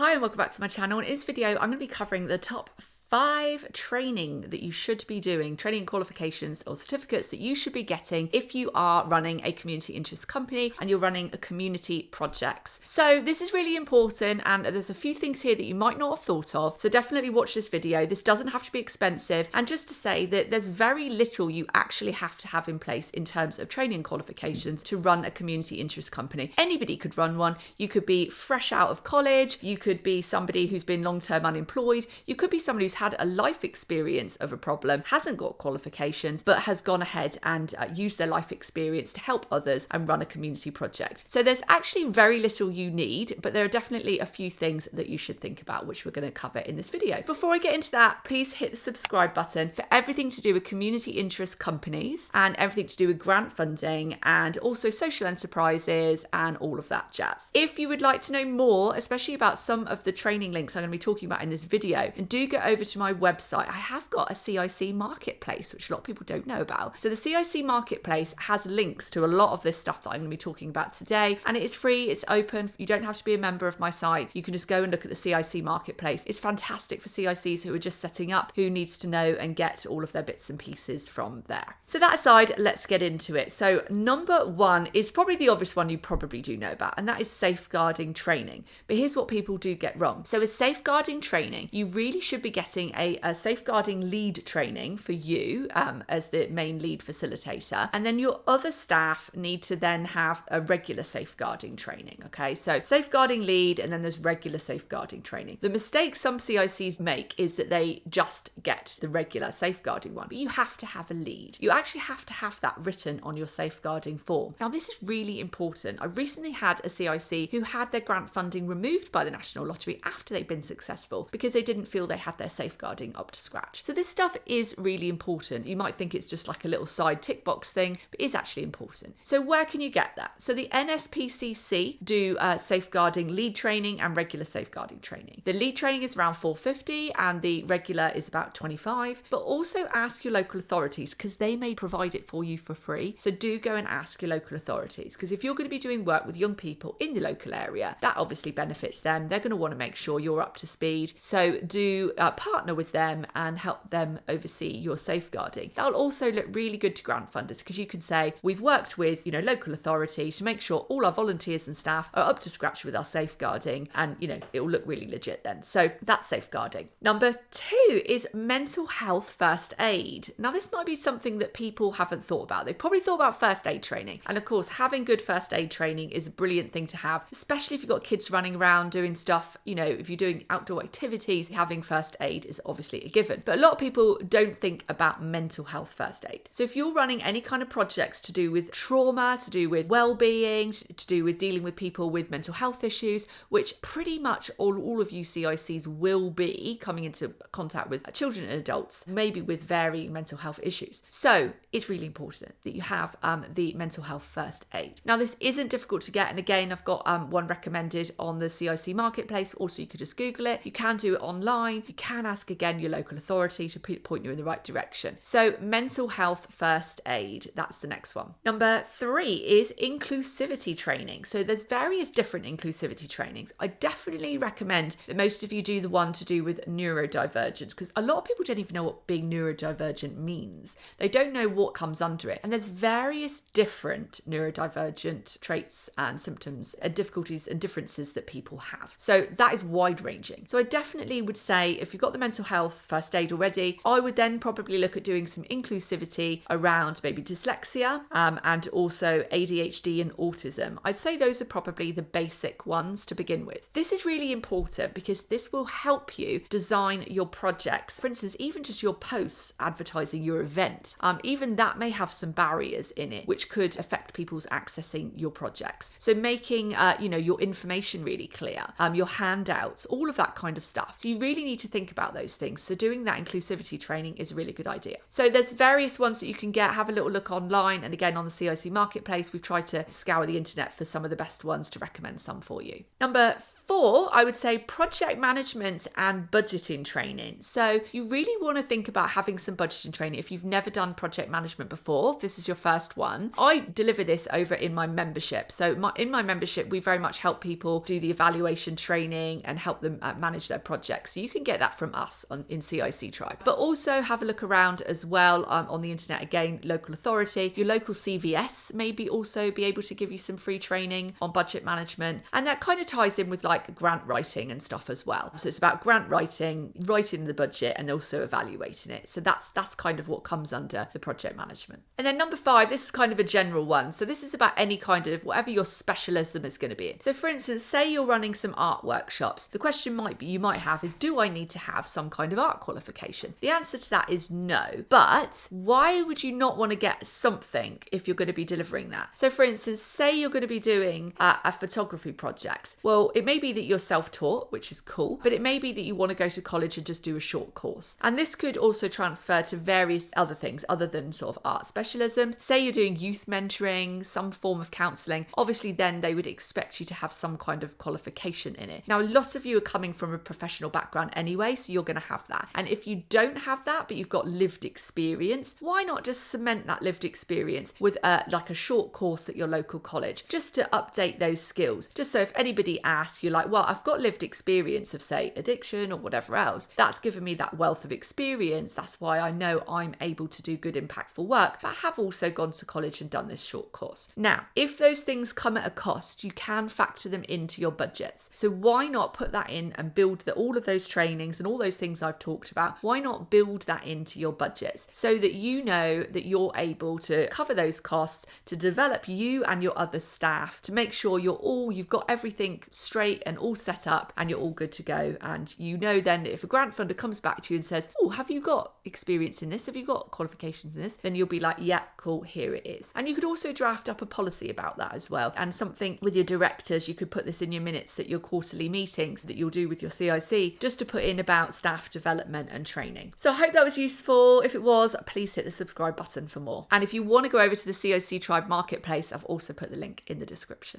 Hi and welcome back to my channel. In this video, I'm going to be covering the top 5 training that you should be doing, training qualifications or certificates that you should be getting if you are running a community interest company and you're running a community projects. So this is really important and there's a few things here that you might not have thought of. So definitely watch this video. This doesn't have to be expensive. And just to say that there's very little you actually have to have in place in terms of training qualifications to run a community interest company. Anybody could run one. You could be fresh out of college. You could be somebody who's been long-term unemployed. You could be somebody who's had a life experience of a problem, hasn't got qualifications, but has gone ahead and used their life experience to help others and run a community project. So there's actually very little you need, but there are definitely a few things that you should think about, which we're going to cover in this video. Before I get into that, please hit the subscribe button for everything to do with community interest companies and everything to do with grant funding and also social enterprises and all of that jazz. If you would like to know more, especially about some of the training links I'm going to be talking about in this video, and do go over to my website. I have got a CIC marketplace, which a lot of people don't know about. So the CIC marketplace has links to a lot of this stuff that I'm going to be talking about today, and it is free, it's open. You don't have to be a member of my site. You can just go and look at the CIC marketplace. It's fantastic for CICs who are just setting up, who needs to know and get all of their bits and pieces from there. So that aside, let's get into it. So number 1 is probably the obvious one you probably do know about, and that is safeguarding training. But here's what people do get wrong. So with safeguarding training, you really should be getting a safeguarding lead training for you as the main lead facilitator, and then your other staff need to then have a regular safeguarding training. Okay, so safeguarding lead, and then there's regular safeguarding training. The mistake some CICs make is that they just get the regular safeguarding one, but you have to have a lead. You actually have to have that written on your safeguarding form. Now this is really important. I recently had a CIC who had their grant funding removed by the National Lottery after they'd been successful because they didn't feel they had their safeguarding up to scratch. So this stuff is really important. You might think it's just like a little side tick box thing, but it's actually important. So where can you get that? So the NSPCC do safeguarding lead training and regular safeguarding training. The lead training is around $450 and the regular is about $25, but also ask your local authorities because they may provide it for you for free. So do go and ask your local authorities, because if you're going to be doing work with young people in the local area, that obviously benefits them. They're going to want to make sure you're up to speed. So do partner with them and help them oversee your safeguarding. That'll also look really good to grant funders, because you can say, we've worked with, local authority to make sure all our volunteers and staff are up to scratch with our safeguarding, and, it will look really legit then. So that's safeguarding. Number 2 is mental health first aid. Now, this might be something that people haven't thought about. They've probably thought about first aid training. And of course, having good first aid training is a brilliant thing to have, especially if you've got kids running around doing stuff, if you're doing outdoor activities, having first aid is obviously a given. But a lot of people don't think about mental health first aid. So if you're running any kind of projects to do with trauma, to do with well-being, to do with dealing with people with mental health issues, which pretty much all of you CICs will be coming into contact with children and adults, maybe with varying mental health issues. So it's really important that you have the mental health first aid. Now, this isn't difficult to get. And again, I've got one recommended on the CIC marketplace. Also, you could just Google it. You can do it online. You can ask again your local authority to point you in the right direction. So mental health first aid, that's the next one. Number 3 is inclusivity training. So there's various different inclusivity trainings. I definitely recommend that most of you do the one to do with neurodivergence, because a lot of people don't even know what being neurodivergent means. They don't know what comes under it. And there's various different neurodivergent traits and symptoms and difficulties and differences that people have. So that is wide ranging. So I definitely would say if you've got the mental health first aid already, I would then probably look at doing some inclusivity around maybe dyslexia and also ADHD and autism. I'd say those are probably the basic ones to begin with. This is really important because this will help you design your projects. For instance, even just your posts advertising your event, even that may have some barriers in it which could affect people's accessing your projects. So making your information really clear, your handouts, all of that kind of stuff. So you really need to think about about those things. So doing that inclusivity training is a really good idea. So there's various ones that you can get. Have a little look online. And again, on the CIC Marketplace, we've tried to scour the internet for some of the best ones to recommend some for you. Number 4, I would say project management and budgeting training. So you really want to think about having some budgeting training. If you've never done project management before, if this is your first one, I deliver this over in my membership. So in my membership, we very much help people do the evaluation training and help them manage their projects. So you can get that from us in CIC Tribe. But also have a look around as well on the internet. Again, local authority, your local CVS maybe also be able to give you some free training on budget management. And that kind of ties in with like grant writing and stuff as well. So it's about grant writing the budget and also evaluating it. So that's kind of what comes under the project management. And then number 5, this is kind of a general one. So this is about any kind of whatever your specialism is going to be in. So for instance, say you're running some art workshops. The question you might have is, do I need to have some kind of art qualification? The answer to that is no. But why would you not want to get something if you're going to be delivering that? So for instance, say you're going to be doing a photography project. Well, it may be that you're self-taught, which is cool, but it may be that you want to go to college and just do a short course. And this could also transfer to various other things other than sort of art specialisms. Say you're doing youth mentoring, some form of counselling. Obviously, then they would expect you to have some kind of qualification in it. Now, a lot of you are coming from a professional background anyway, so you're going to have that. And if you don't have that, but you've got lived experience, why not just cement that lived experience with like a short course at your local college, just to update those skills? Just so if anybody asks, you're like, well, I've got lived experience of, say, addiction or whatever else. That's given me that wealth of experience. That's why I know I'm able to do good, impactful work, but I have also gone to college and done this short course. Now, if those things come at a cost, you can factor them into your budgets. So why not put that in and build all of those trainings and all those things I've talked about? Why not build that into your budgets so that you know that you're able to cover those costs, to develop you and your other staff, to make sure you've got everything straight and all set up and you're all good to go. And you know then if a grant funder comes back to you and says, oh, have you got experience in this? Have you got qualifications in this? Then you'll be like, yeah, cool, here it is. And you could also draft up a policy about that as well. And something with your directors, you could put this in your minutes at your quarterly meetings that you'll do with your CIC, just to put in about staff development and training. So I hope that was useful. If it was, please hit the subscribe button for more. And if you want to go over to the CIC Tribe Marketplace, I've also put the link in the description.